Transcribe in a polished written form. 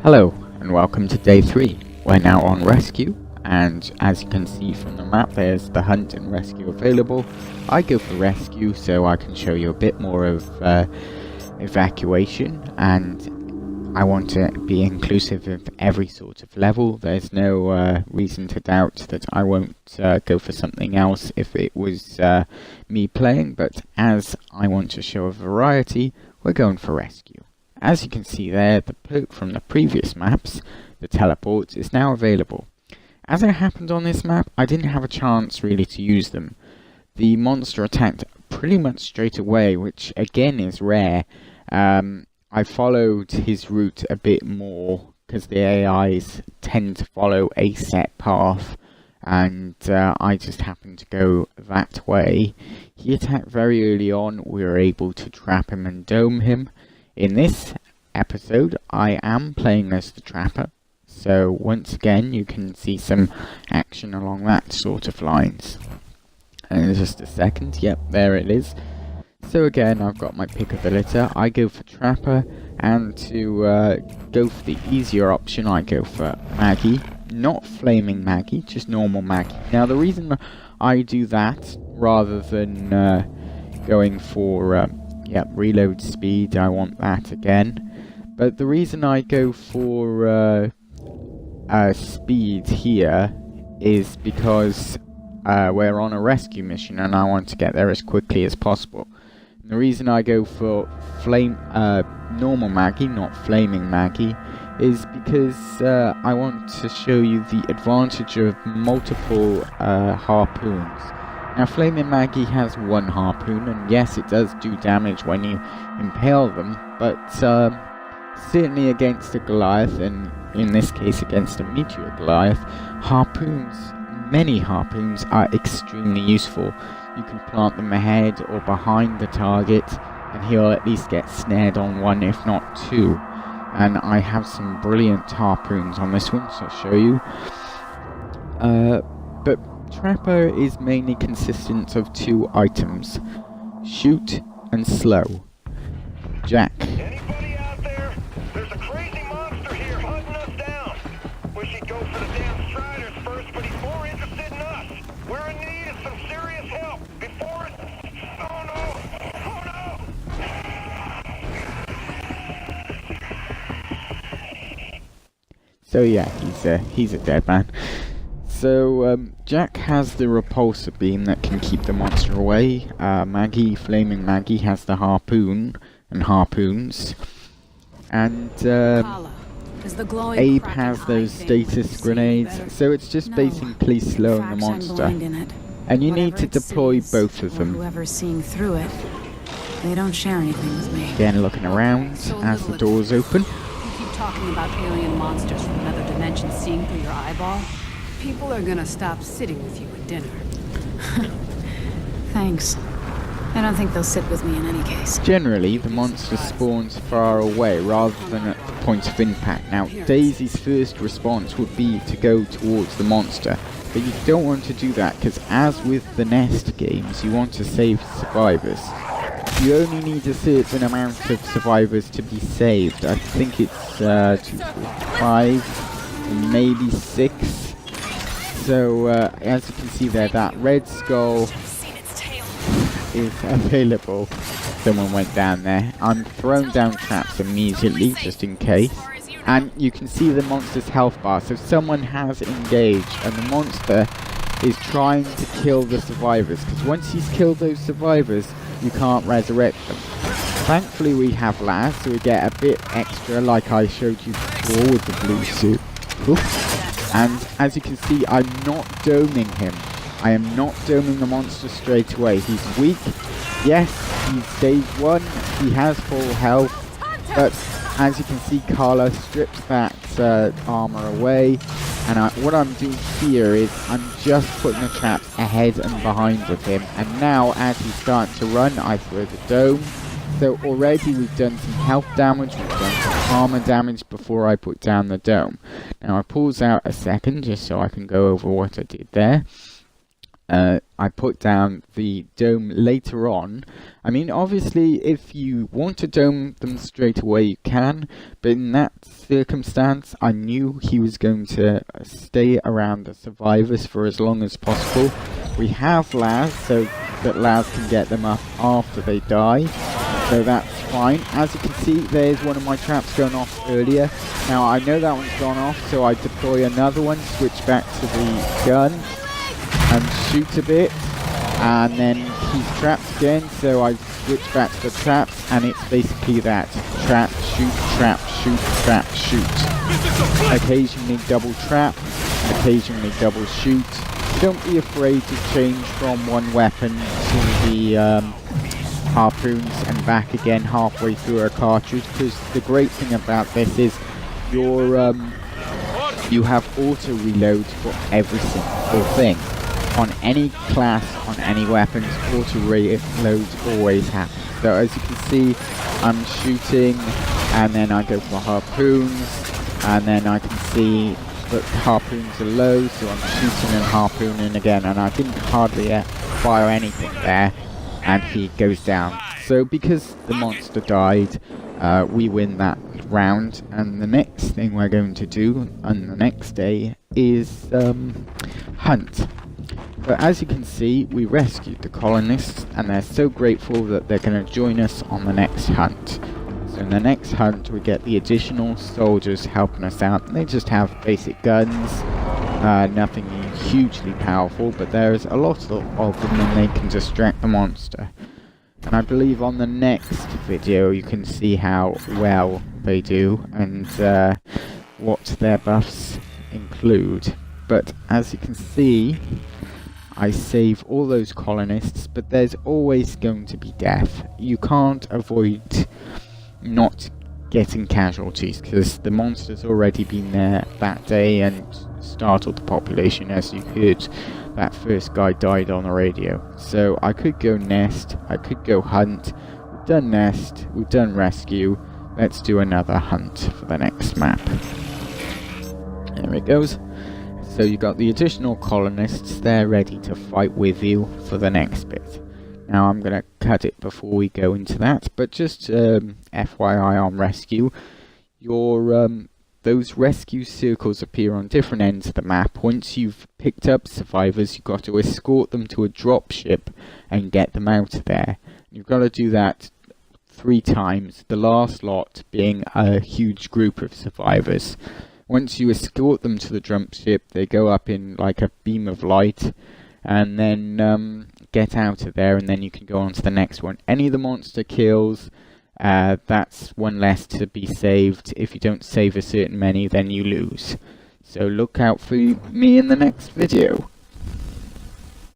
Hello and welcome to day 3. We're now on rescue, and as you can see from the map there's the hunt and rescue available. I go for rescue so I can show you a bit more of evacuation, and I want to be inclusive of every sort of level. There's no reason to doubt that I won't go for something else if it was me playing, but as I want to show a variety, we're going for rescue. As you can see there, the perk from the previous maps, the teleport, is now available. As it happened on this map, I didn't have a chance really to use them. The monster attacked pretty much straight away, which again is rare. I followed his route a bit more because the AIs tend to follow a set path, and I just happened to go that way. He attacked very early on. We were able to trap him and dome him. In this episode, I am playing as the Trapper, so once again you can see some action along that sort of lines. And in just a second, yep, there it is. So again, I've got my pick of the litter. I go for Trapper, and to go for the easier option, I go for Maggie. Not Flaming Maggie, just normal Maggie. Now the reason I do that, rather than going for reload speed, I want that again. But the reason I go for speed here is because we're on a rescue mission and I want to get there as quickly as possible. And the reason I go for normal Maggie, not Flaming Maggie, is because I want to show you the advantage of multiple harpoons. Now Flaming Maggie has one harpoon, and yes, it does do damage when you impale them, but certainly against a Goliath, and in this case against a Meteor Goliath, many harpoons are extremely useful. You can plant them ahead or behind the target, and he'll at least get snared on one, if not two. And I have some brilliant harpoons on this one, so I'll show you. But Trapper is mainly consistent of two items: shoot and slow. Jack. Anybody out there? There's a crazy monster here hunting us down. Wish he'd go for the damn Striders first, but he's more interested in us. We're in need of some serious help before it... Oh no! Oh no! So yeah, he's a dead man. So Jack has the repulsor beam that can keep the monster away. Flaming Maggie has the harpoon and harpoons, and Abe has those status grenades. So it's just basically slowing the monster, and you need to deploy both of them. Whoever's seeing through it, they don't share anything with me. Again, looking around as the doors open. You keep talking about alien monsters from another dimension seeing through your eyeball. People are gonna stop sitting with you at dinner. Thanks. I don't think they'll sit with me in any case. Generally, the monster spawns far away rather than at the point of impact. Now, Daisy's first response would be to go towards the monster, but you don't want to do that because, as with the Nest games, you want to save survivors. You only need a certain amount of survivors to be saved. I think it's 2, 4, 5, maybe 6. So, as you can see there, that red skull is available. Someone went down there. I'm throwing down traps immediately, just in case. And you can see the monster's health bar. So someone has engaged, and the monster is trying to kill the survivors. Because once he's killed those survivors, you can't resurrect them. Thankfully, we have Laz, so we get a bit extra, like I showed you before with the blue suit. Oof. And as you can see, I'm not doming him. I am not doming the monster straight away. He's weak. Yes, he's stage 1. He has full health. But as you can see, Carla strips that armor away. And what I'm doing here is I'm just putting the traps ahead and behind of him. And now, as he's starting to run, I throw the dome. So already we've done some health damage, we've done some armor damage before I put down the dome. Now I pause out a second just so I can go over what I did there. I put down the dome later on. I mean, obviously, if you want to dome them straight away, you can, but in that circumstance, I knew he was going to stay around the survivors for as long as possible. We have Laz, so that Laz can get them up after they die, so that's fine. As you can see, there's one of my traps going off earlier. Now, I know that one's gone off, so I deploy another one, switch back to the gun, and shoot a bit, and then he's trapped again, so I switch back to the traps, and it's basically that: trap, shoot, trap, shoot. Occasionally double trap, occasionally double shoot. Don't be afraid to change from one weapon to the harpoons and back again halfway through a cartridge, because the great thing about this is you have auto reload for every single thing. On any class, on any weapons, auto reload always happens. So as you can see, I'm shooting, and then I go for harpoons, and then I can see that harpoons are low, so I'm shooting and harpooning again, and I didn't hardly fire anything there, and he goes down. So because the monster died, we win that round, and the next thing we're going to do on the next day is hunt. But as you can see, we rescued the colonists, and they're so grateful that they're going to join us on the next hunt. So in the next hunt, we get the additional soldiers helping us out. They just have basic guns, nothing hugely powerful, but there's a lot of them, and they can distract the monster. And I believe on the next video you can see how well they do, and what their buffs include. But as you can see, I save all those colonists, but there's always going to be death. You can't avoid not getting casualties, because the monster's already been there that day and startled the population. As you heard, that first guy died on the radio. So I could go nest, I could go hunt. We've done nest, we've done rescue. Let's do another hunt for the next map. There it goes. So you got the additional colonists, they're ready to fight with you for the next bit. Now I'm going to cut it before we go into that, but just FYI on rescue, those rescue circles appear on different ends of the map. Once you've picked up survivors, you've got to escort them to a dropship and get them out of there. You've got to do that 3 times, the last lot being a huge group of survivors. Once you escort them to the dropship, they go up in like a beam of light, and then get out of there, and then you can go on to the next one. Any of the monster kills, that's one less to be saved. If you don't save a certain many, then you lose. So look out for me in the next video.